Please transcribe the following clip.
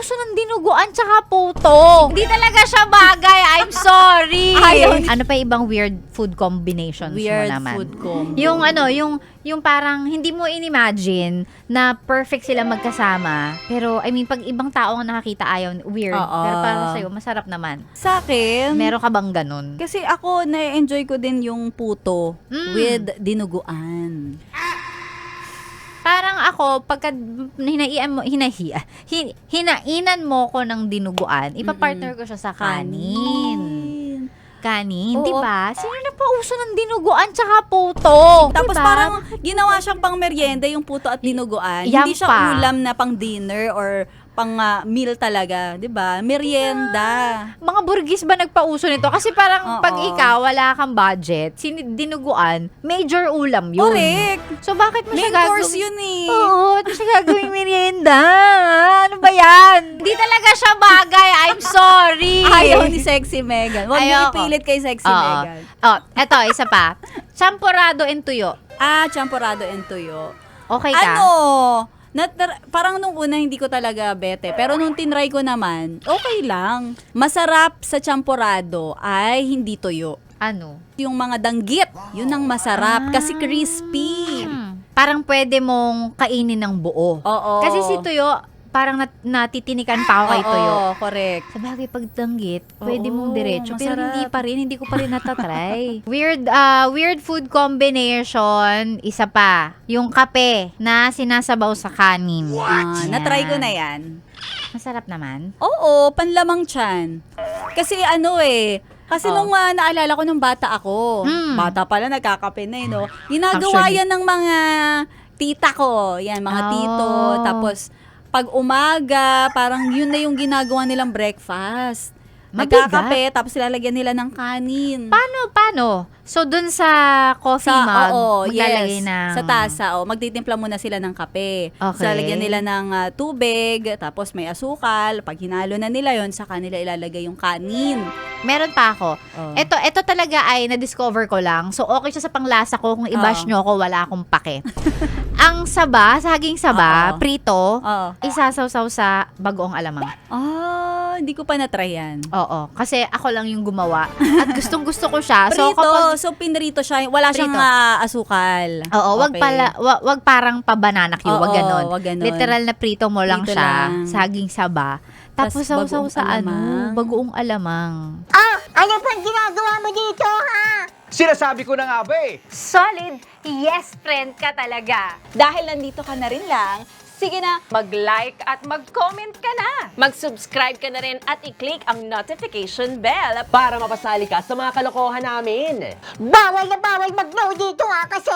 uso ng dinuguan tsaka puto. Hindi talaga siya bagay. I'm sorry. Ano pa ibang weird food combinations Weird mo naman? food combo. Yung yung parang hindi mo in-imagine na perfect sila magkasama. Pero, I mean, pag ibang tao ang nakakita ayaw, weird. Oo. Pero para sa'yo, masarap naman. Sa akin, Meron ka bang ganun? kasi ako, na-enjoy ko din yung puto with dinuguan. Parang ako, pagka hinainan mo ko ng dinuguan, ipapartner ko siya sa kanin. Kanin, Oo. di ba? Sino na pa uso ng dinuguan tsaka puto? Tapos Diba? parang ginawa siyang pang merienda yung puto at dinuguan. Yan Hindi siya pa. ulam na pang dinner or pang meal talaga, 'di ba? Merienda. Mga burgis ba nagpauso nito? Kasi parang Oo. pag ikaw, wala kang budget, dinuguan, major ulam yun. Correct. So bakit mo Main siya course gagawin? yun eh. Oo, ito siya gagawing merienda. Ano ba yan? Hindi talaga siya bagay. I'm sorry. Ayaw ni Sexy Megan. Huwag niyo Ayoko. ipilit kay Sexy Oo. Megan. Oh, eto, isa pa. Champorado and tuyo. Champorado and tuyo. Okay ka? Ano? Parang nung una hindi ko talaga bete. Pero nung tinry ko naman, okay lang. Masarap sa champorado ay hindi tuyo. Ano? Yung mga danggit, yun ang masarap kasi crispy. Parang pwede mong kainin ng buo. Oo. Kasi si tuyo, parang natitinikan pa ako kay tuyo. Oo, correct. Sa bagay, pag danggit, pwede Oo, mong diretso. Pero masarap. hindi ko pa rin natatry. Weird food combination, isa pa. Yung kape na sinasabaw sa kanin. Yan. Na-try ko na yan. Masarap naman. Oo, panlamang tiyan. Kasi kasi nung naalala ko nung bata ako, bata pala nagkakape na no? Ginagawa Actually. yan ng mga tita ko. Yan, mga tito. Oh. Tapos, pag umaga, parang yun na yung ginagawa nilang breakfast. Mabigat. Nagkakape, tapos ilalagyan nila ng kanin. Paano? So, dun sa coffee mug, maglalagay ng... Sa tasa, magtitimpla muna sila ng kape. Okay. So, lalagyan nila ng tubig, tapos may asukal. Pag hinalo na nila yon, saka nila ilalagay yung kanin. Meron pa ako. Oh. Ito talaga ay na-discover ko lang. So, okay siya sa panglasa ko. Kung i-bash nyo ako, wala akong pake. Ang saging saba, Oo. prito, Oo. isasawsaw sa bagoong alamang. Hindi ko pa na-try yan. Oo. Kasi ako lang yung gumawa. At gustong-gusto ko siya. So, Prito, so pinrito siya, wala siyang Prito. asukal. Oo, wag Okay. wag parang pa-banana cue, wag Oo, ganon. wag ganon. Literal na prito mo lang Prito siya, lang. saging saba. Tapos Tas sausaw bagoong sa alamang. bagoong alamang. Ano pang ginagawa mo dito, ha? Sinasabi ko na nga ba eh. Solid yes friend ka talaga. Dahil nandito ka na rin lang, sige na, Mag-like at mag-comment ka na. Mag-subscribe ka na rin at i-click ang notification bell. Para mapasali ka sa mga kalokohan namin. Bawal na bawal mag-no dito, ha? Kasi